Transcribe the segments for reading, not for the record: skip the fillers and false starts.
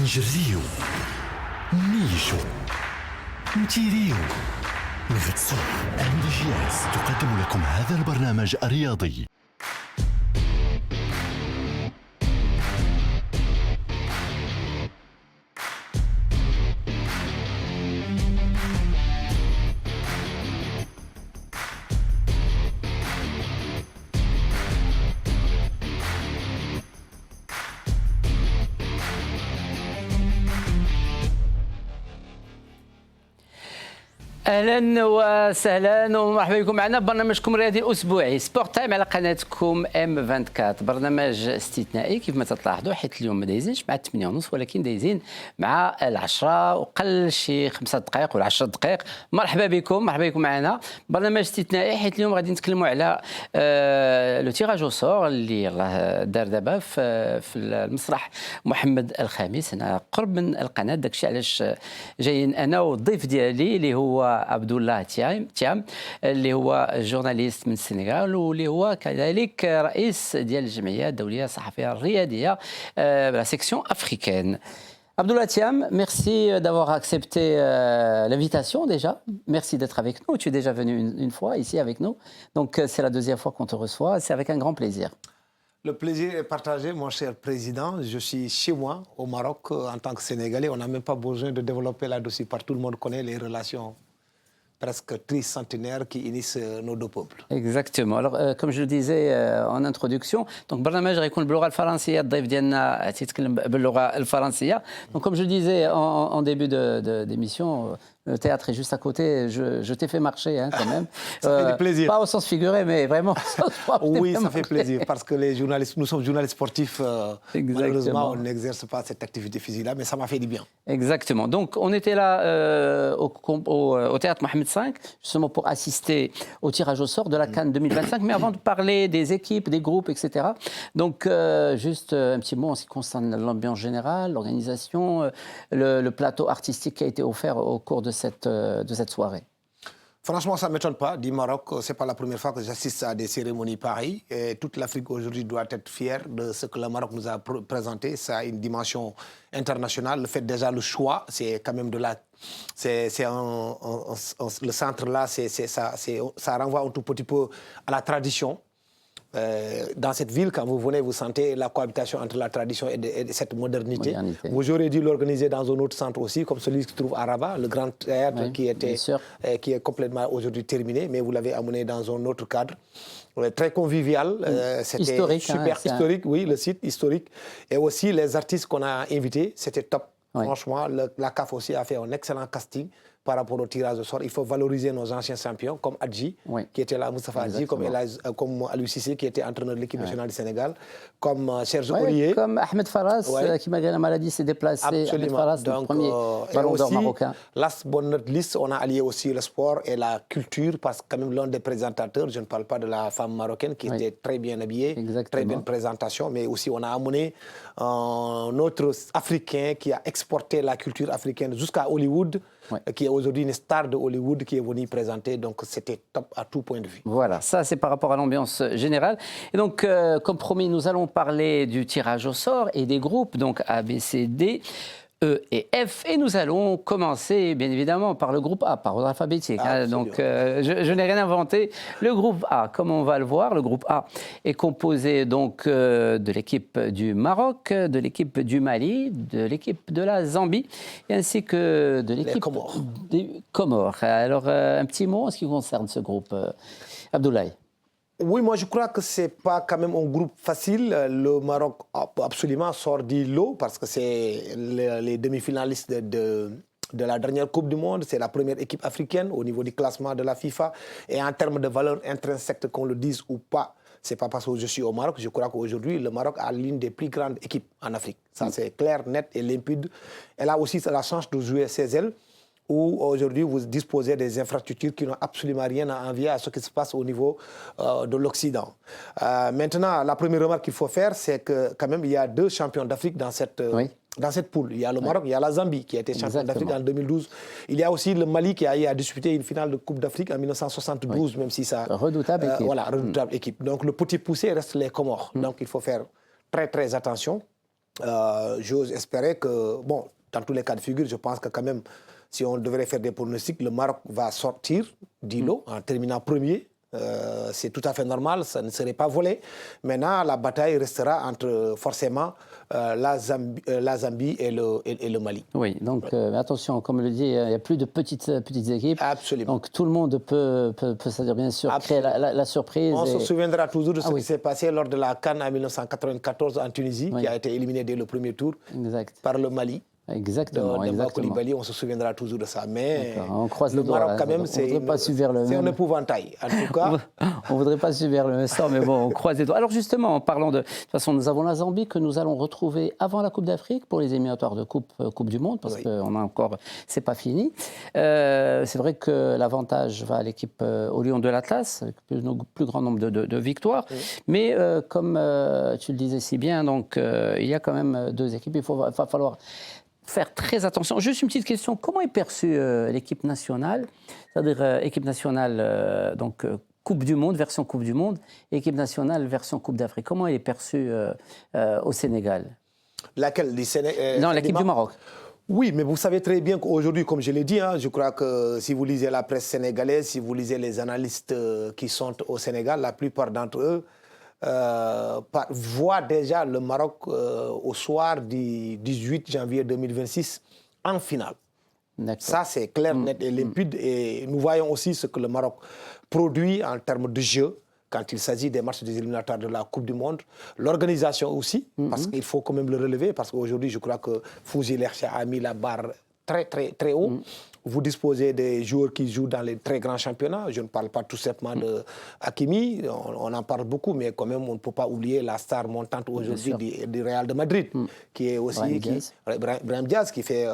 نجريو نيشو نتيريو نغتسو MDGS تقدم لكم هذا البرنامج الرياضي. اهلا وسهلا ومرحبا بكم معنا برنامجكم الرياضي الاسبوعي سبورت تايم على قناتكم ام 24. برنامج استثنائي كيف ما تلاحظوا، حيت اليوم ما دايزينش مع 8:30 ولكن دايزين مع 10 وقل شي 5 دقائق ولا 10 دقائق. مرحبا بكم معنا. برنامج استثنائي حيت اليوم غادي نتكلموا على لو تيراج او سور اللي راه دار دابا في المسرح محمد الخامس هنا قرب من القناه. داكشي علاش جايين انا والضيف ديالي اللي هو عبد الله تيام اللي هو جورناليست من السنغال واللي هو كذلك رئيس ديال الجمعيه الدوليه الصحفيه الرياضيه la section africaine. Abdullah Thiam, merci d'avoir accepté l'invitation déjà. Merci d'être avec nous. Tu es déjà venu une fois ici avec nous. Donc c'est la deuxième fois qu'on te reçoit. C'est avec un grand plaisir. Le plaisir est partagé, mon cher président. Je suis chez moi, au Maroc, en tant que Sénégalais. On n'a même pas besoin de développer là-dessus, parce que tout le monde connaît les relations presque tricentenaires qui unissent nos deux peuples. Exactement. Alors, comme je le disais en introduction, donc برنامج غيكون باللغه الفرنسيه. الضيف ديالنا تيتكلم باللغه الفرنسيه. Donc comme je le disais en début d'émission, le théâtre est juste à côté. Je t'ai fait marcher quand même. Ça fait plaisir. Pas au sens figuré, mais vraiment au sens propre. Oui, ça fait plaisir parce que les journalistes, nous sommes journalistes sportifs. Malheureusement, on n'exerce pas cette activité physique-là, mais ça m'a fait du bien. Exactement. Donc on était là au théâtre Mohamed V, justement pour assister au tirage au sort de la CAN 2025. Mais avant de parler des équipes, des groupes, etc. Donc juste un petit mot en ce qui concerne l'ambiance générale, l'organisation, le plateau artistique qui a été offert au cours de cette soirée. Franchement, ça ne m'étonne pas. Du Maroc, ce n'est pas la première fois que j'assiste à des cérémonies pareilles. Et toute l'Afrique aujourd'hui doit être fière de ce que le Maroc nous a présenté. Ça a une dimension internationale. Le fait déjà, le choix, c'est quand même de la... le centre là, ça renvoie un tout petit peu à la tradition. Dans cette ville, quand vous venez, vous sentez la cohabitation entre la tradition et cette modernité. Vous aurez dû l'organiser dans un autre centre aussi, comme celui qui se trouve à Rabat, le grand théâtre qui est complètement aujourd'hui terminé, mais vous l'avez amené dans un autre cadre. Très convivial, c'était historique, super historique, oui, le site historique. Et aussi les artistes qu'on a invités, c'était top. Oui. Franchement, la CAF aussi a fait un excellent casting par rapport au tirage au sort. Il faut valoriser nos anciens champions, comme Adji, qui était là, Moustapha Adji, comme Aliou Cissé, qui était entraîneur de l'équipe nationale du Sénégal, comme Serge Aurier. Comme Ahmed Faras, qui malgré la maladie s'est déplacé. Absolument. Ahmed Faras, donc, le premier ballon d'or marocain. Last but not least, on a allié aussi le sport et la culture, parce que quand même l'un des présentateurs, je ne parle pas de la femme marocaine, qui était très bien habillée, très bien présentation, mais aussi on a amené un autre Africain qui a exporté la culture africaine jusqu'à Hollywood, qui est aujourd'hui une star de Hollywood qui est venue présenter. Donc, c'était top à tout point de vue. Voilà, ça, c'est par rapport à l'ambiance générale. Et donc, comme promis, nous allons parler du tirage au sort et des groupes, donc A, B, C, D, E et F. Et nous allons commencer, bien évidemment, par le groupe A, par ordre alphabétique. Donc, je n'ai rien inventé. Le groupe A, comme on va le voir, le groupe A est composé donc de l'équipe du Maroc, de l'équipe du Mali, de l'équipe de la Zambie, et ainsi que de l'équipe des Comores. Alors, un petit mot en ce qui concerne ce groupe, Abdoulaye. Oui, moi je crois que ce n'est pas quand même un groupe facile. Le Maroc absolument sort du lot parce que c'est les demi-finalistes de la dernière Coupe du Monde. C'est la première équipe africaine au niveau du classement de la FIFA. Et en termes de valeur intrinsèque, qu'on le dise ou pas, ce n'est pas parce que je suis au Maroc. Je crois qu'aujourd'hui, le Maroc a l'une des plus grandes équipes en Afrique. Ça, c'est clair, net et limpide. Elle a aussi la chance de jouer ses ailes, où aujourd'hui vous disposez des infrastructures qui n'ont absolument rien à envier à ce qui se passe au niveau de l'Occident. Maintenant, la première remarque qu'il faut faire, c'est que quand même il y a deux champions d'Afrique dans cette poule. Il y a le Maroc, il y a la Zambie qui a été champion d'Afrique en 2012. Il y a aussi le Mali qui a eu à disputer une finale de Coupe d'Afrique en 1972, même si ça... Redoutable équipe. Voilà, redoutable équipe. Donc le petit poussé reste les Comores. Donc il faut faire très très attention. J'ose espérer que, bon, dans tous les cas de figure, je pense que quand même, si on devrait faire des pronostics, le Maroc va sortir d'îlot en terminant premier. C'est tout à fait normal, ça ne serait pas volé. Maintenant, la bataille restera entre forcément la Zambie et le Mali. Oui, donc attention, comme le dit, il n'y a plus de petites équipes. Absolument. Donc tout le monde peut c'est-à-dire bien sûr, créer la surprise. On se souviendra toujours de ce qui s'est passé lors de la CAN en 1994 en Tunisie, qui a été éliminé dès le premier tour par le Mali. Exactement, Koulibaly, on se souviendra toujours de ça. Mais on croise le les doigts, Maroc, quand même, c'est un épouvantail. En tout cas, on ne voudrait pas subir le même sort, mais bon, on croise les doigts. Alors justement, en parlant de toute façon, nous avons la Zambie que nous allons retrouver avant la Coupe d'Afrique pour les éliminatoires de Coupe du Monde, parce qu'on a encore, c'est pas fini. C'est vrai que l'avantage va à l'équipe au Lion de l'Atlas, avec le plus grand nombre de victoires. Mais comme tu le disais si bien, donc il y a quand même deux équipes. Il va falloir faire très attention. Juste une petite question. Comment est perçue l'équipe nationale, c'est-à-dire équipe nationale donc Coupe du Monde, version Coupe du Monde, équipe nationale version Coupe d'Afrique. Comment elle est perçue au Sénégal? Laquelle? Non, l'équipe du Maroc. Oui, mais vous savez très bien qu'aujourd'hui, comme je l'ai dit, je crois que si vous lisez la presse sénégalaise, si vous lisez les analystes qui sont au Sénégal, la plupart d'entre eux voit déjà le Maroc au soir du 18 janvier 2026 en finale. Ça, c'est clair, net et limpide. Et nous voyons aussi ce que le Maroc produit en termes de jeu quand il s'agit des matchs des éliminatoires de la Coupe du Monde. L'organisation aussi, parce qu'il faut quand même le relever, parce qu'aujourd'hui, je crois que Fouzi Lercha a mis la barre très, très, très haut. Vous disposez des joueurs qui jouent dans les très grands championnats. Je ne parle pas tout simplement de Hakimi, on en parle beaucoup, mais quand même, on ne peut pas oublier la star montante aujourd'hui du Real de Madrid, qui est aussi Brahim Diaz, qui fait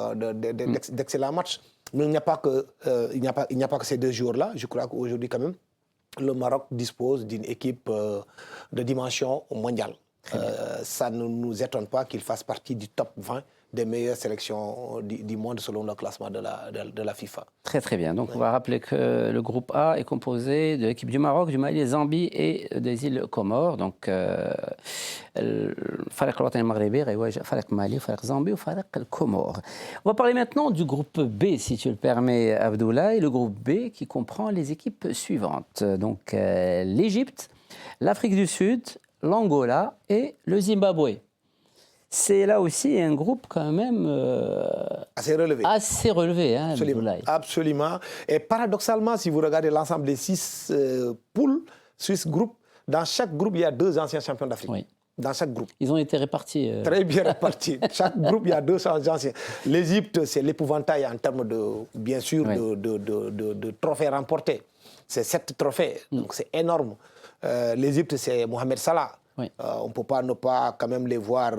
d'excellents matchs. Mais il n'y a pas que ces deux joueurs-là. Je crois qu'aujourd'hui, quand même, le Maroc dispose d'une équipe de dimension mondiale. Ça ne nous étonne pas qu'il fasse partie du top 20 des meilleures sélections du monde selon le classement de la FIFA. Très très bien. Donc on va rappeler que le groupe A est composé de l'équipe du Maroc, du Mali, des Zambie et des îles Comores. Donc Farek الوطني المغربي غيواجه فريق Mali, فريق Zambie ou فريق Comores. On va parler maintenant du groupe B, si tu le permets, Abdoulaye. Le groupe B qui comprend les équipes suivantes. Donc l'Égypte, l'Afrique du Sud, l'Angola et le Zimbabwe. C'est là aussi un groupe quand même assez relevé. Assez relevé, hein, absolument. Et paradoxalement, si vous regardez l'ensemble des 6 poules, 6 groupes, dans chaque groupe, il y a 2 anciens champions d'Afrique. Oui. Dans chaque groupe. Ils ont été répartis. Très bien répartis. Chaque groupe, il y a 200 anciens. L'Égypte, c'est l'épouvantail en termes bien sûr, de trophées remportés. C'est 7 trophées, donc c'est énorme. L'Égypte, c'est Mohamed Salah. Oui. On ne peut pas ne pas quand même les voir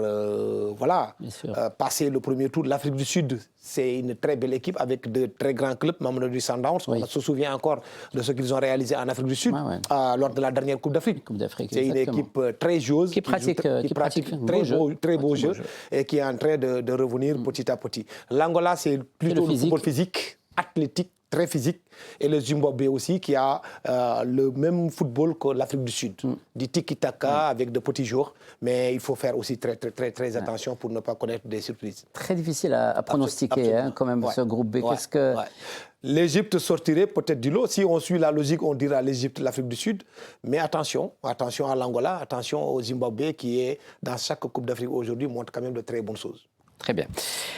passer le premier tour. L'Afrique du Sud, c'est une très belle équipe avec de très grands clubs, Mamelodi Sundowns. On se souvient encore de ce qu'ils ont réalisé en Afrique du Sud lors de la dernière Coupe d'Afrique. C'est une équipe très joueuse, qui pratique très beau jeu et qui est en train de revenir petit à petit. L'Angola, c'est plutôt le football physique, athlétique, très physique, et le Zimbabwe aussi qui a le même football que l'Afrique du Sud, du tiki-taka avec de petits joueurs, mais il faut faire aussi très attention pour ne pas connaître des surprises. Très difficile à pronostiquer quand même ce groupe B. Qu'est-ce que... L'Égypte sortirait peut-être du lot. Si on suit la logique, on dira l'Égypte, l'Afrique du Sud. Mais attention à l'Angola, attention au Zimbabwe qui est dans chaque Coupe d'Afrique aujourd'hui, montre quand même de très bonnes choses. Très bien.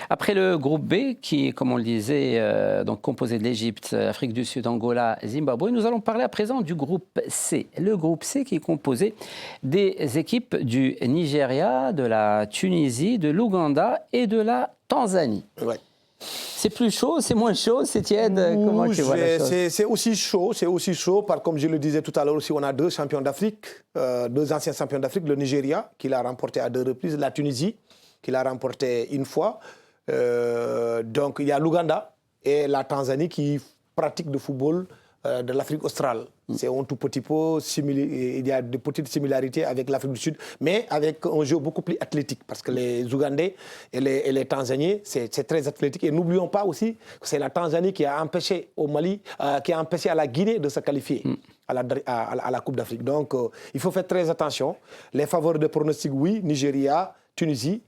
Après le groupe B, qui, comme on le disait, donc composé de l'Égypte, Afrique du Sud, Angola, Zimbabwe, nous allons parler à présent du groupe C. Le groupe C qui est composé des équipes du Nigeria, de la Tunisie, de l'Ouganda et de la Tanzanie. Ouais. C'est plus chaud, c'est moins chaud, c'est tiède. Comment tu vois la chose? C'est aussi chaud. Comme je le disais tout à l'heure aussi, on a 2 champions d'Afrique, 2 anciens champions d'Afrique, le Nigeria qui l'a remporté à 2 reprises, la Tunisie qui l'a remporté une fois. Donc il y a l'Ouganda et la Tanzanie qui pratiquent le football de l'Afrique australe. C'est un tout petit peu il y a de petites similarités avec l'Afrique du Sud, mais avec un jeu beaucoup plus athlétique, parce que les Ougandais et les Tanzaniens, c'est très athlétique. Et n'oublions pas aussi que c'est la Tanzanie qui a empêché au Mali, qui a empêché à la Guinée de se qualifier à la Coupe d'Afrique. Donc il faut faire très attention. Les favoris de pronostic, oui, Nigeria, Tunisie,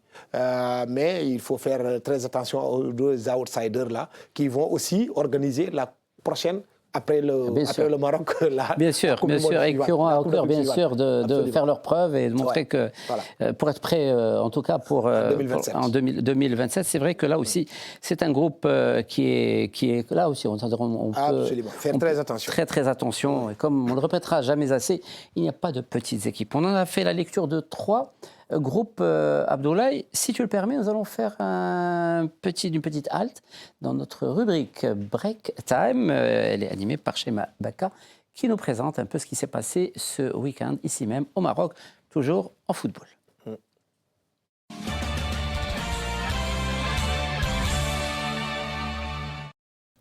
Mais il faut faire très attention aux deux outsiders là, qui vont aussi organiser la prochaine après le Maroc. Bien sûr, et qui auront à cœur, bien sûr, de faire leurs preuves et de montrer que, pour être prêt, en tout cas en 2027, c'est vrai que là aussi, c'est un groupe qui est là aussi, on peut faire très attention. Très attention. Et comme on ne le répétera jamais assez, il n'y a pas de petites équipes. On en a fait la lecture de 3 groupes, Abdoulaye. Si tu le permets, nous allons faire une petite halte dans notre rubrique Break Time. Elle est animée par Chema Baka, qui nous présente un peu ce qui s'est passé ce week-end, ici même au Maroc, toujours en football.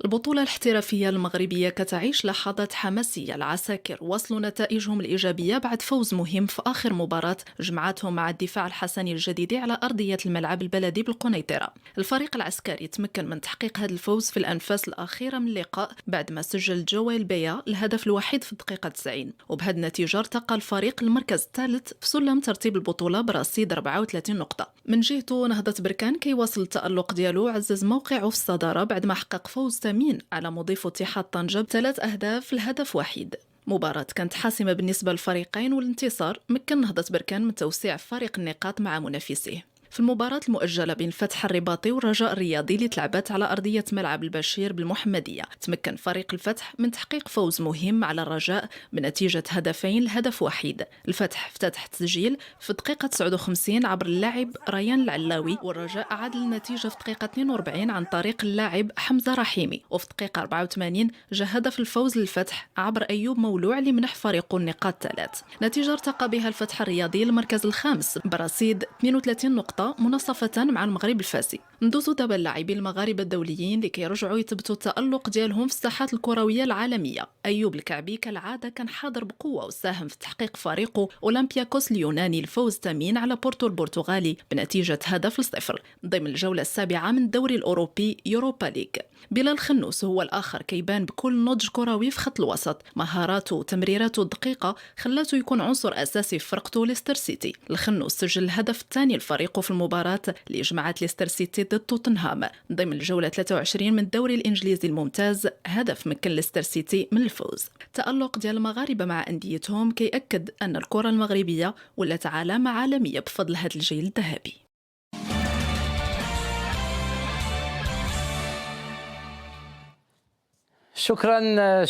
البطولة الاحترافية المغربية كتعيش لحظات حماسية. العساكر وصلوا نتائجهم الإيجابية بعد فوز مهم في آخر مباراة جمعتهم مع الدفاع الحسني الجديد على أرضية الملعب البلدي بالقنيطرة. الفريق العسكري تمكن من تحقيق هذا الفوز في الأنفاس الأخيرة من اللقاء بعد ما سجل جويل بيا الهدف الوحيد في الدقيقة 90. وبهذه النتيجة ارتقى الفريق للمركز الثالث في سلم ترتيب البطولة برصيد 34 نقطة. من جهته نهضة بركان كيواصل التألق ديالو، عزز موقعه في الصدارة بعد ما حقق فوز ثمين على مضيف اتحاد طنجة ب3 أهداف لهدف واحد. مباراة كانت حاسمة بالنسبة للفريقين، والانتصار مكن نهضة بركان من توسيع فارق النقاط مع منافسيه. في المباراة المؤجلة بين الفتح الرباطي والرجاء الرياضي اللي تلعبت على أرضية ملعب البشير بالمحمدية، تمكن فريق الفتح من تحقيق فوز مهم على الرجاء بنتيجة هدفين لهدف واحد. الفتح افتتح التسجيل في الدقيقة 59 عبر اللاعب ريان العلاوي، والرجاء عاد النتيجة في الدقيقة 42 عن طريق اللاعب حمزة رحيمي، وفي الدقيقة 84 جاء هدف الفوز للفتح عبر أيوب مولوع اللي منح فريقه النقاط 3. نتيجة ارتقى بها الفتح الرياضي للمركز الخامس برصيد 32 نقطة مناصفة مع المغرب الفاسي. ندوزو دابا اللاعبين المغاربة الدوليين اللي كيرجعوا يثبتوا التألق ديالهم في الساحات الكروية العالمية. أيوب الكعبي كالعادة كان حاضر بقوة وساهم في تحقيق فريقه أولمبياكوس اليوناني الفوز ثمين على بورتو البرتغالي بنتيجة 1-0 ضمن الجولة السابعة من الدوري الأوروبي يوروبا ليغ. بلال خنوس هو الآخر كيبان بكل نضج كروي في خط الوسط، مهاراته وتمريراته الدقيقة خلاته يكون عنصر أساسي في فرقته ليستر سيتي. الخنوس سجل الهدف الثاني لفريقه في المباراة اللي جمعت ليستر سيتي ضد توتنهام ضمن الجولة 23 من الدوري الإنجليزي الممتاز، هدف مكن ليستر سيتي من الفوز. التألق ديال المغاربة مع أنديتهم كيأكد أن الكرة المغربية ولات علامة عالمية بفضل هذا الجيل الذهبي.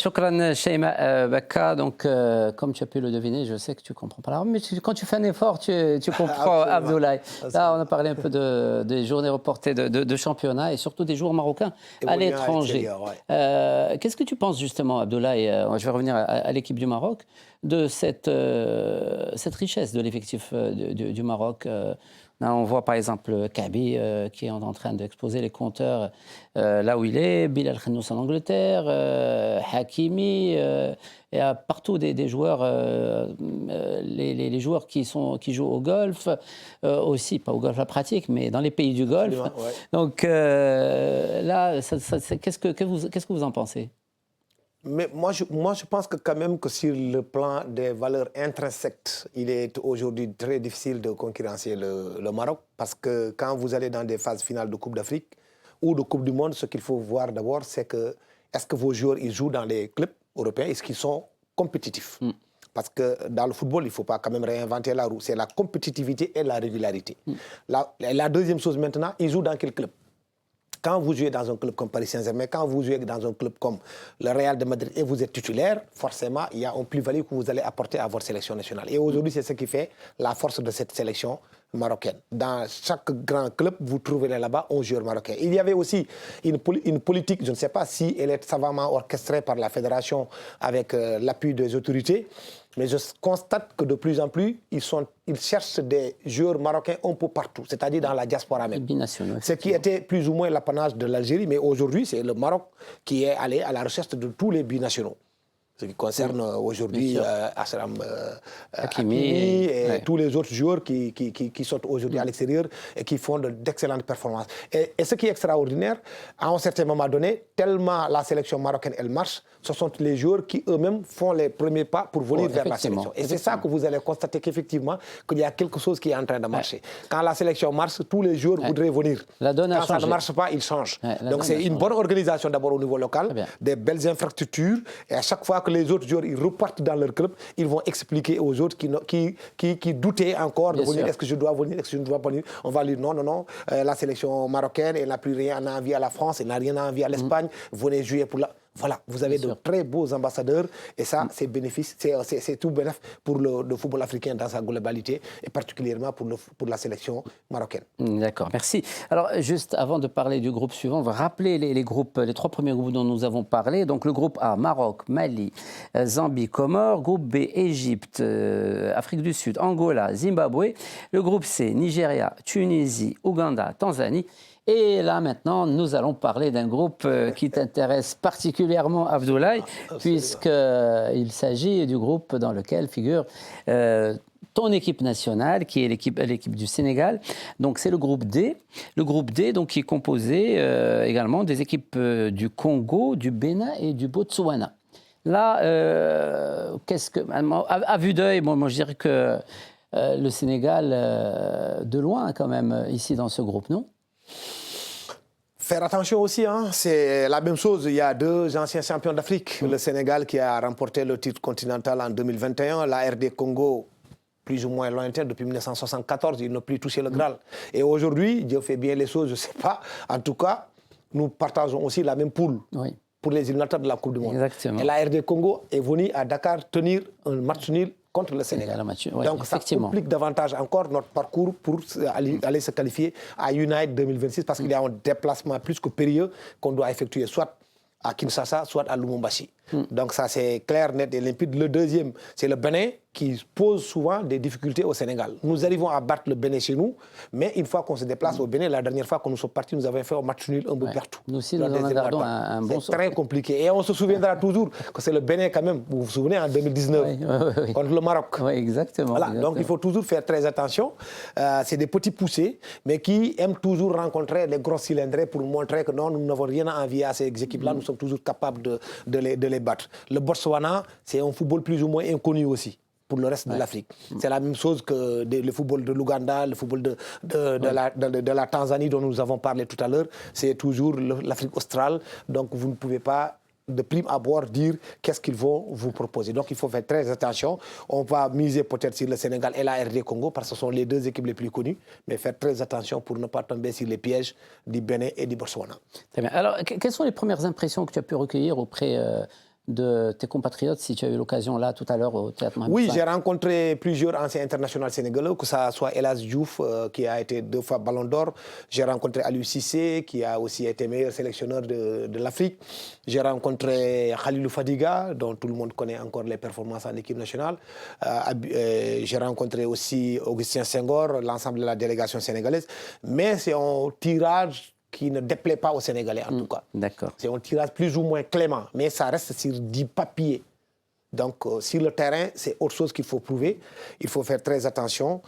Shukran Chema Baka. Donc, comme tu as pu le deviner, je sais que tu ne comprends pas la langue, mais quand tu fais un effort, tu comprends, Abdoulaye. Là, on a parlé un peu des journées reportées de championnat et surtout des joueurs marocains à l'étranger. Qu'est-ce que tu penses justement, Abdoulaye, je vais revenir à l'équipe du Maroc, de cette richesse de l'effectif du Maroc? On voit par exemple Kabi qui est en train d'exposer les compteurs là où il est, Bilal Khannous en Angleterre, Hakimi, et partout des joueurs, les joueurs qui jouent au golf, aussi, pas au golf à pratique, mais dans les pays du golf. Ouais. Donc là, qu'est-ce que vous en pensez? Mais moi, je pense que quand même que sur le plan des valeurs intrinsèques, il est aujourd'hui très difficile de concurrencer le Maroc, parce que quand vous allez dans des phases finales de Coupe d'Afrique ou de Coupe du Monde, ce qu'il faut voir d'abord, c'est que est-ce que vos joueurs ils jouent dans les clubs européens, est-ce qu'ils sont compétitifs? Parce que dans le football, il ne faut pas quand même réinventer la roue, c'est la compétitivité et la régularité. La deuxième chose maintenant, ils jouent dans quel club? Quand vous jouez dans un club comme Paris Saint-Germain, quand vous jouez dans un club comme le Real de Madrid et vous êtes titulaire, forcément, il y a un plus-value que vous allez apporter à votre sélection nationale. Et aujourd'hui, c'est ce qui fait la force de cette sélection marocaine. Dans chaque grand club, vous trouverez là-bas un joueur marocain. Il y avait aussi une politique, je ne sais pas si elle est savamment orchestrée par la fédération avec l'appui des autorités, mais je constate que de plus en plus, ils cherchent des joueurs marocains un peu partout, c'est-à-dire dans la diaspora même. Ce qui était plus ou moins l'apanage de l'Algérie, mais aujourd'hui, c'est le Maroc qui est allé à la recherche de tous les binationaux. ce qui concerne aujourd'hui Achraf Hakimi et tous les autres joueurs qui sont aujourd'hui à l'extérieur et qui font d'excellentes performances. Et ce qui est extraordinaire, à un certain moment donné, tellement la sélection marocaine elle marche, ce sont les joueurs qui eux-mêmes font les premiers pas pour venir vers la sélection. Et c'est ça que vous allez constater qu'effectivement, qu'il y a quelque chose qui est en train de marcher. Quand la sélection marche, tous les joueurs voudraient venir. Quand ça ne marche pas, ils changent. Donc c'est une bonne organisation d'abord au niveau local, des belles infrastructures, et à chaque fois que les autres joueurs ils repartent dans leur club, ils vont expliquer aux autres qui doutaient encore de venir. Est-ce que je dois venir? Est-ce que je ne dois pas venir? On va dire non. La sélection marocaine, elle n'a plus rien à envier à la France, elle n'a rien à envier à l'Espagne. Venez jouer pour la... Voilà, vous avez de très beaux ambassadeurs et ça, c'est bénéfice, c'est tout bénéfice pour le football africain dans sa globalité et particulièrement pour la sélection marocaine. D'accord, merci. Alors, juste avant de parler du groupe suivant, on va rappeler les trois premiers groupes dont nous avons parlé. Donc, le groupe A, Maroc, Mali, Zambie, Comores. Groupe B, Égypte, Afrique du Sud, Angola, Zimbabwe. Le groupe C, Nigeria, Tunisie, Ouganda, Tanzanie. Et là, maintenant, nous allons parler d'un groupe qui t'intéresse particulièrement, Abdoulaye, puisqu'il s'agit du groupe dans lequel figure ton équipe nationale, qui est l'équipe du Sénégal. Donc, c'est le groupe D. Le groupe D, donc, qui est composé également des équipes du Congo, du Bénin et du Botswana. Là, à vue d'œil, moi, je dirais que le Sénégal, de loin, quand même, ici, dans ce groupe, non ? Faire attention aussi, c'est la même chose. Il y a deux anciens champions d'Afrique. Le Sénégal qui a remporté le titre continental en 2021, la RD Congo, plus ou moins lointain, depuis 1974, ils n'ont plus touché le Graal. Et aujourd'hui, Dieu fait bien les choses, je ne sais pas. En tout cas, nous partageons aussi la même poule. Oui. Pour les éliminatoires de la Coupe du Monde. Exactement. Et la RD Congo est venue à Dakar tenir un match nul contre le Sénégal. Donc ça complique davantage encore notre parcours pour aller se qualifier à Unite 2026 parce qu'il y a un déplacement plus que périlleux qu'on doit effectuer soit à Kinshasa, soit à Lubumbashi. Donc ça c'est clair, net et limpide. Le deuxième, c'est le Bénin qui pose souvent des difficultés au Sénégal. Nous arrivons à battre le Bénin chez nous, mais une fois qu'on se déplace au Bénin, la dernière fois que nous sommes partis, nous avons fait un match nul un peu partout. Nous aussi, nous en gardons un bon C'est très compliqué. Et on se souviendra toujours que c'est le Bénin quand même, vous vous souvenez, en 2019, contre le Maroc. Oui, exactement. Voilà, donc il faut toujours faire très attention. C'est des petits poussés, mais qui aiment toujours rencontrer les gros cylindrés pour montrer que non, nous n'avons rien à envier à ces équipes-là, nous sommes toujours capables de les battre. Le Botswana, c'est un football plus ou moins inconnu aussi pour le reste de l'Afrique. C'est la même chose que le football de l'Ouganda, le football de la Tanzanie dont nous avons parlé tout à l'heure. C'est toujours l'Afrique australe. Donc vous ne pouvez pas de prime abord dire qu'est-ce qu'ils vont vous proposer. Donc il faut faire très attention. On va miser peut-être sur le Sénégal et la RD Congo parce que ce sont les deux équipes les plus connues. Mais faire très attention pour ne pas tomber sur les pièges du Bénin et du Botswana. Très bien. Alors quelles sont les premières impressions que tu as pu recueillir auprès de tes compatriotes, si tu as eu l'occasion là tout à l'heure au Théâtre Mohamed Oui, V? j'ai rencontré plusieurs anciens internationaux sénégalais, que ce soit Elas Diouf, qui a été 2 fois Ballon d'Or. J'ai rencontré Aliou Cissé, qui a aussi été meilleur sélectionneur de l'Afrique. J'ai rencontré Khalilou Fadiga, dont tout le monde connaît encore les performances en équipe nationale. J'ai rencontré aussi Augustin Senghor, l'ensemble de la délégation sénégalaise. Mais c'est un tirage qui ne déplaît pas aux Sénégalais, en tout cas. D'accord. C'est un tirage plus ou moins clément, mais ça reste sur du papier. Donc, sur le terrain, c'est autre chose qu'il faut prouver. Il faut faire très attention.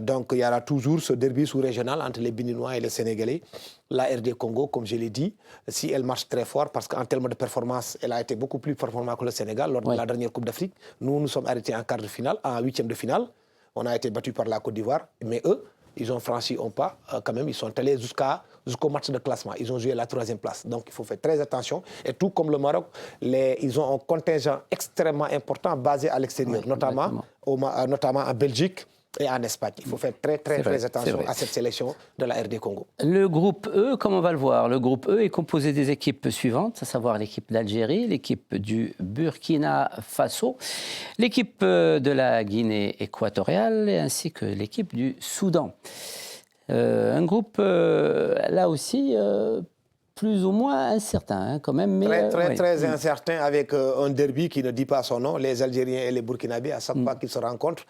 Donc, il y aura toujours ce derby sous-régional entre les Béninois et les Sénégalais. La RD Congo, comme je l'ai dit, si elle marche très fort, parce qu'en termes de performance, elle a été beaucoup plus performante que le Sénégal lors de la dernière Coupe d'Afrique. Nous sommes arrêtés en quart de finale, en 8e de finale. On a été battus par la Côte d'Ivoire, mais eux, ils ont franchi un pas, quand même, ils sont allés jusqu'au match de classement. Ils ont joué la 3e place. Donc, il faut faire très attention. Et tout comme le Maroc, ils ont un contingent extrêmement important basé à l'extérieur, notamment en Belgique et en Espagne. Il faut faire très attention à cette sélection de la RD Congo. Le groupe E, comme on va le voir, le groupe E est composé des équipes suivantes, à savoir l'équipe d'Algérie, l'équipe du Burkina Faso, l'équipe de la Guinée équatoriale ainsi que l'équipe du Soudan. Un groupe, là aussi, plus ou moins incertain, quand même. Mais, très incertain, avec un derby qui ne dit pas son nom. Les Algériens et les Burkinabés, à chaque fois qu'ils se rencontrent,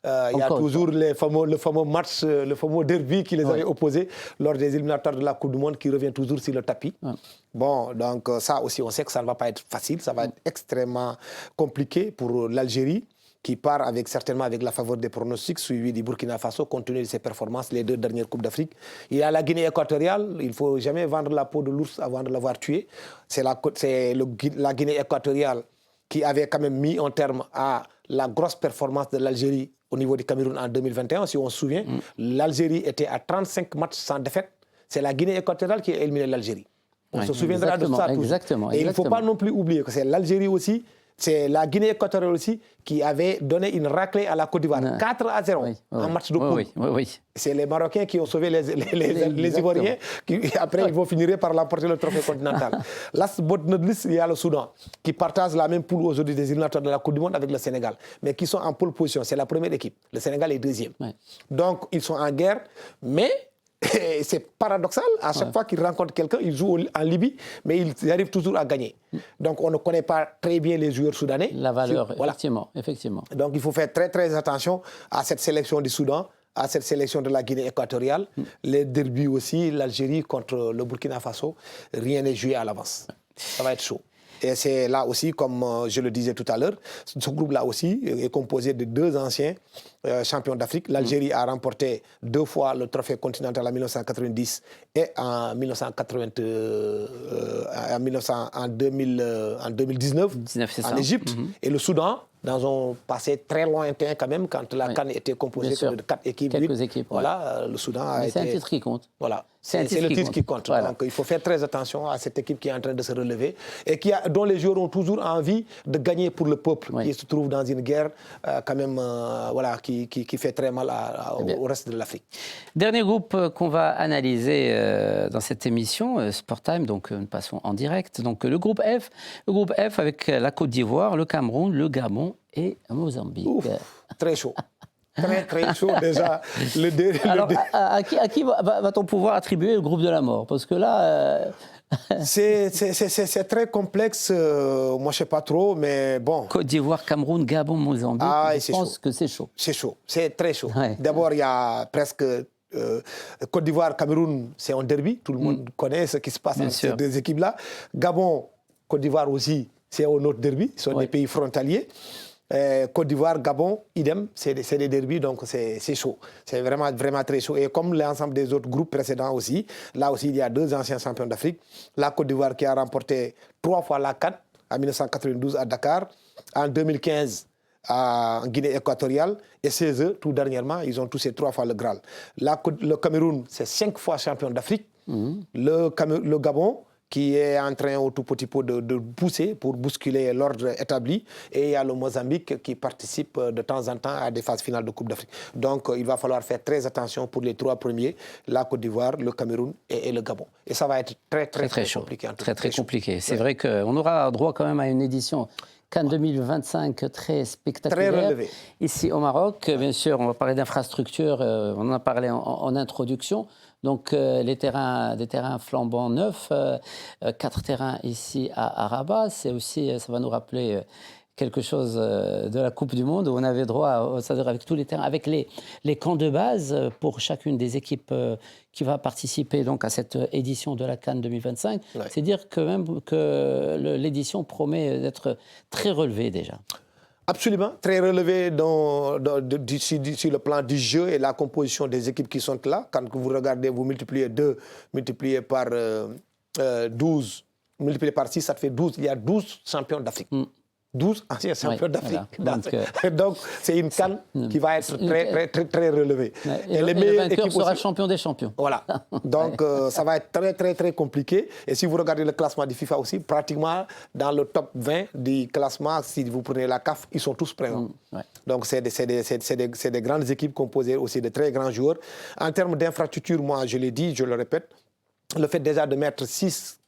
Il y a toujours le fameux match, le fameux derby qui les avait opposés lors des éliminatoires de la Coupe du Monde qui revient toujours sur le tapis. Bon, donc ça aussi, on sait que ça ne va pas être facile, ça va être extrêmement compliqué pour l'Algérie, qui part certainement avec la faveur des pronostics, suivi du Burkina Faso, compte tenu de ses performances, les 2 dernières Coupes d'Afrique. Il y a la Guinée équatoriale, il ne faut jamais vendre la peau de l'ours avant de l'avoir tué. C'est la Guinée équatoriale qui avait quand même mis un terme à la grosse performance de l'Algérie au niveau du Cameroun en 2021. Si on se souvient, l'Algérie était à 35 matchs sans défaite. C'est la Guinée équatoriale qui a éliminé l'Algérie. On se souviendra de ça toujours. Et il ne faut pas non plus oublier que c'est l'Algérie aussi, c'est la Guinée équatoriale aussi qui avait donné une raclée à la Côte d'Ivoire, 4-0 en match de poule. C'est les Marocains qui ont sauvé les Ivoiriens, qui après ils vont finir par l'emporter le trophée continental. Last but not least, il y a le Soudan, qui partage la même poule aujourd'hui des éliminatoires de la Coupe du Monde avec le Sénégal, mais qui sont en pole position. C'est la première équipe. Le Sénégal est deuxième. Donc ils sont en guerre, mais c'est paradoxal, à chaque fois qu'ils rencontrent quelqu'un, ils jouent en Libye, mais ils arrivent toujours à gagner. Donc on ne connaît pas très bien les joueurs soudanais. La valeur, effectivement. Donc il faut faire très très attention à cette sélection du Soudan, à cette sélection de la Guinée équatoriale. Les derbys aussi, l'Algérie contre le Burkina Faso, rien n'est joué à l'avance. Ça va être chaud. Et c'est là aussi, comme je le disais tout à l'heure, ce groupe-là aussi est composé de 2 anciens champions d'Afrique. L'Algérie a remporté 2 fois le trophée continental en 1990 et en 2019 en Égypte. Et le Soudan, dans un passé très lointain quand même, quand la CAN était composée de 4 équipes. Quelques équipes. Voilà, le Soudan a été... C'est un titre qui compte. Voilà. C'est le titre qui compte. Voilà. Donc il faut faire très attention à cette équipe qui est en train de se relever et dont les joueurs ont toujours envie de gagner pour le peuple qui se trouve dans une guerre quand même qui fait très mal au reste de l'Afrique. Dernier groupe qu'on va analyser dans cette émission, Sport Time, donc nous passons en direct. Donc le groupe F avec la Côte d'Ivoire, le Cameroun, le Gabon et Mozambique. Ouf, très chaud. Très très chaud déjà. Alors à qui va-t-on pouvoir attribuer le groupe de la mort? Parce que là... C'est très complexe, moi je ne sais pas trop, mais bon. Côte d'Ivoire, Cameroun, Gabon, Mozambique, je pense que c'est chaud. C'est chaud, c'est très chaud. D'abord, il y a presque... Côte d'Ivoire, Cameroun, c'est un derby, tout le monde connaît ce qui se passe entre ces 2 équipes-là. Gabon, Côte d'Ivoire aussi, c'est un autre derby, ce sont des pays frontaliers. Côte d'Ivoire, Gabon, idem, c'est des derbys, donc c'est chaud. C'est vraiment, vraiment très chaud. Et comme l'ensemble des autres groupes précédents aussi, là aussi, il y a 2 anciens champions d'Afrique. La Côte d'Ivoire qui a remporté 3 fois la CAN, en 1992 à Dakar, en 2015 en Guinée équatoriale, et chez eux, tout dernièrement, ils ont touché 3 fois le Graal. Le Cameroun, c'est 5 fois champion d'Afrique. Le Gabon, qui est en train au tout petit peu de pousser pour bousculer l'ordre établi. Et il y a le Mozambique qui participe de temps en temps à des phases finales de Coupe d'Afrique. Donc il va falloir faire très attention pour les 3 premiers, la Côte d'Ivoire, le Cameroun et le Gabon. Et ça va être très compliqué. Très compliqué. C'est vrai qu'on aura droit quand même à une édition CAN 2025 très spectaculaire. Très relevé. Ici au Maroc, bien sûr, on va parler d'infrastructures, on en a parlé en introduction. Donc des terrains flambant neufs, 4 terrains ici à Rabat. C'est aussi, ça va nous rappeler quelque chose de la Coupe du Monde où on avait droit, c'est-à-dire avec tous les terrains, avec les camps de base pour chacune des équipes qui va participer donc à cette édition de la CAN 2025. C'est dire que même que l'édition promet d'être très relevée déjà. Absolument, très relevé sur le plan du jeu et la composition des équipes qui sont là. Quand vous regardez, vous multipliez 2, multiplié par 12, multiplié par 6, ça fait 12. Il y a 12 champions d'Afrique. 12 anciens champions d'Afrique. Voilà. Donc, c'est une CAN qui va être très relevée. Et le vainqueur sera aussi champion des champions. Voilà. Donc, ça va être très compliqué. Et si vous regardez le classement du FIFA aussi, pratiquement dans le top 20 du classement, si vous prenez la CAF, ils sont tous présents. Donc, c'est des grandes équipes composées aussi de très grands joueurs. En termes d'infrastructure, moi, je l'ai dit, je le répète, le fait déjà de mettre 6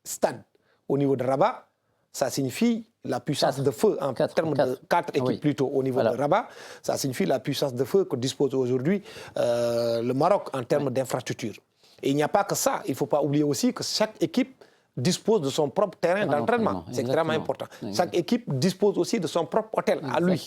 stades au niveau de Rabat, ça signifie la puissance de feu, en termes de 4 équipes plutôt au niveau de Rabat, ça signifie la puissance de feu que dispose aujourd'hui le Maroc en termes d'infrastructure. Et il n'y a pas que ça, il ne faut pas oublier aussi que chaque équipe dispose de son propre terrain d'entraînement. C'est extrêmement important. Chaque équipe dispose aussi de son propre hôtel à lui.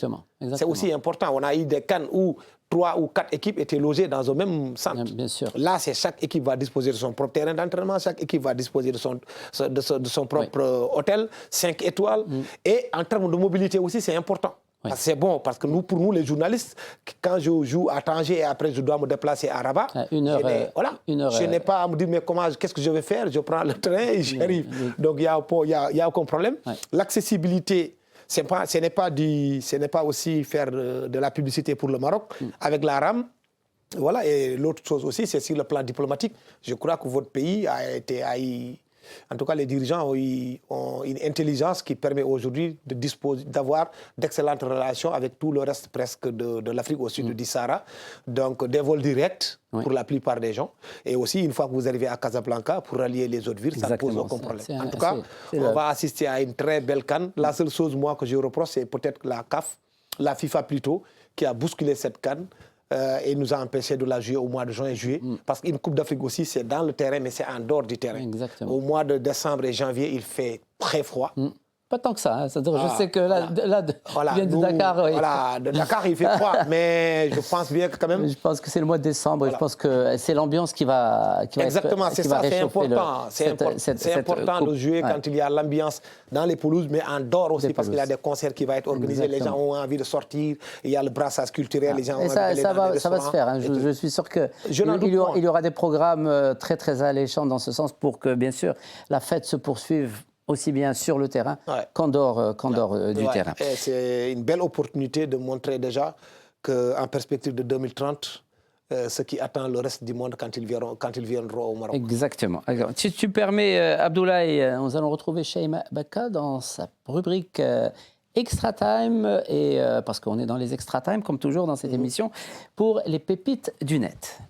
C'est aussi important. On a eu des CAN où 3 ou 4 équipes étaient logées dans le même centre. Bien sûr. Là, chaque équipe va disposer de son propre terrain d'entraînement, chaque équipe va disposer de son propre hôtel, 5 étoiles. Et en termes de mobilité aussi, c'est important. C'est bon, parce que pour nous, les journalistes, quand je joue à Tanger et après je dois me déplacer à Rabat, je n'ai pas à me dire mais qu'est-ce que je vais faire. Je prends le train et j'y arrive. Donc il n'y a aucun problème. L'accessibilité, ce n'est pas aussi faire de la publicité pour le Maroc avec la RAM. Voilà, et l'autre chose aussi, c'est sur le plan diplomatique. Je crois que votre pays en tout cas, les dirigeants ont une intelligence qui permet aujourd'hui d'avoir d'excellentes relations avec tout le reste presque de l'Afrique au sud du Sahara. Donc, des vols directs pour la plupart des gens. Et aussi, une fois que vous arrivez à Casablanca, pour rallier les autres villes, ça ne pose aucun problème. En tout cas, on va assister à une très belle CAN. La seule chose, moi, que je reproche, c'est peut-être la CAF, la FIFA plutôt, qui a bousculé cette CAN. Et nous a empêché de la jouer au mois de juin et juillet. Parce qu'une Coupe d'Afrique aussi, c'est dans le terrain, mais c'est en dehors du terrain. Exactement. Au mois de décembre et janvier, il fait très froid. Pas tant que ça. Hein. Je sais que là vient de Dakar. Voilà, de Dakar, il fait froid. Mais je pense bien que quand même... Je pense que c'est le mois de décembre. Je pense que c'est l'ambiance qui va Exactement, c'est ça, c'est important. C'est important de jouer quand il y a l'ambiance dans les pelouses, mais en dehors aussi, parce qu'il y a des concerts qui vont être organisés. Les gens ont envie de sortir. Il y a le brassage culturel. Les gens ont envie d'aller dans les ça va se faire. Hein. Je suis sûr qu'il y aura des programmes très, très alléchants dans ce sens pour que, bien sûr, la fête se poursuive aussi bien sur le terrain qu'en dehors du terrain. C'est une belle opportunité de montrer déjà qu'en perspective de 2030, ce qui attend le reste du monde quand ils viendront au Maroc. Exactement. Si tu permets, Abdoulaye, nous allons retrouver Shaima Bakka dans sa rubrique Extra Time, et, parce qu'on est dans les Extra Time, comme toujours dans cette émission, pour les pépites du net.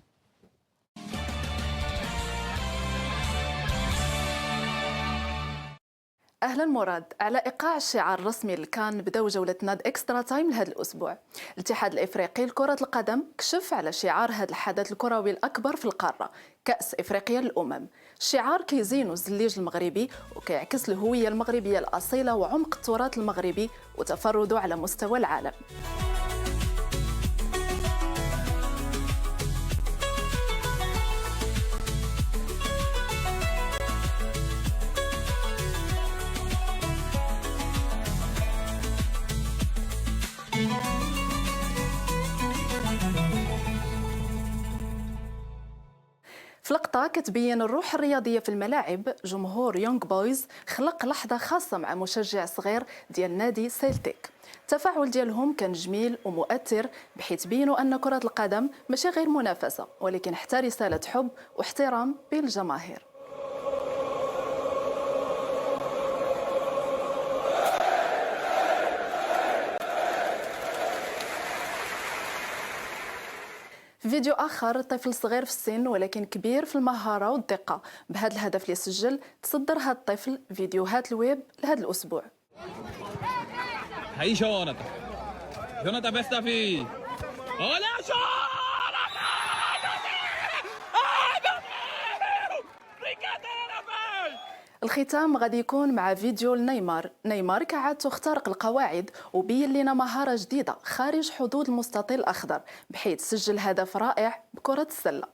اهلا مراد. على ايقاع الشعار الرسمي للكان بداو جوله ناد اكسترا تايم لهذا الاسبوع. الاتحاد الافريقي لكره القدم كشف على شعار هذا الحدث الكروي الاكبر في القاره، كاس افريقيا للامم. الشعار كيزينو الزليج المغربي وكيعكس الهويه المغربيه الاصيله وعمق التراث المغربي وتفرده على مستوى العالم. في لقطة كتبين الروح الرياضية في الملاعب، جمهور يونغ بويز خلق لحظة خاصة مع مشجع صغير ديال نادي سيلتيك. التفاعل ديالهم كان جميل ومؤثر بحيث بينوا أن كرة القدم ماشي غير منافسة ولكن حتى رسالة حب واحترام بين الجماهير. في فيديو آخر طفل صغير في السن ولكن كبير في المهارة والدقة. بهذا الهدف اللي سجل تصدر هذا الطفل فيديوهات الويب لهذا الأسبوع. هاي جوناثان بيستا في ولا الختام غادي يكون مع فيديو لنيمار. نيمار كعادته اخترق القواعد وبين لنا مهارة جديدة خارج حدود المستطيل الأخضر بحيث سجل هدف رائع بكرة السلة.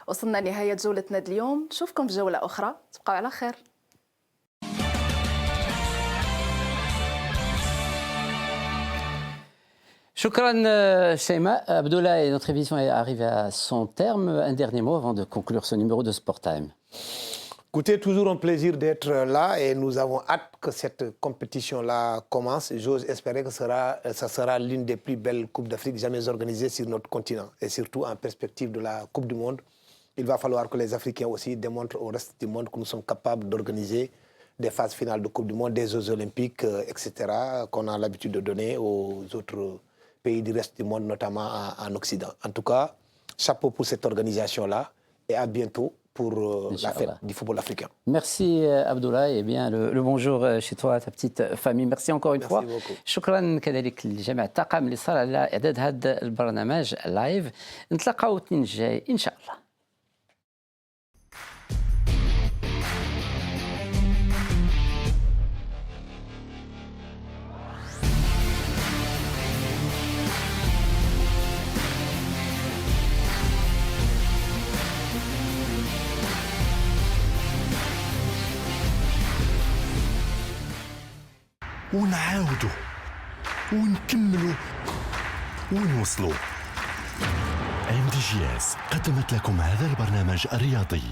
وصلنا لنهاية جولتنا اليوم، نشوفكم في جولة أخرى، تبقوا على خير. Shukran Shaima. Abdoulaye, notre émission est arrivée à son terme. Un dernier mot avant de conclure ce numéro de Sport Time. Écoutez, toujours un plaisir d'être là et nous avons hâte que cette compétition-là commence. J'ose espérer que ça sera l'une des plus belles Coupes d'Afrique jamais organisées sur notre continent. Et surtout en perspective de la Coupe du Monde, il va falloir que les Africains aussi démontrent au reste du monde que nous sommes capables d'organiser des phases finales de Coupe du Monde, des Jeux Olympiques, etc., qu'on a l'habitude de donner aux autres pays du reste du monde, notamment en Occident. En tout cas, chapeau pour cette organisation-là et à bientôt pour la Inch'Allah. fête du football africain. Merci Abdoulaye. Eh bien, le bonjour chez toi, ta petite famille. Merci encore une Merci fois. beaucoup. شكرا كذلك لجميع الطاقم اللي صار على إعداد هذا البرنامج لايف. نتلاقاو الاثنين الجاي إن شاء الله. ونعاودوا ونكملوا ونوصلوا. MDGS قدمت لكم هذا البرنامج الرياضي.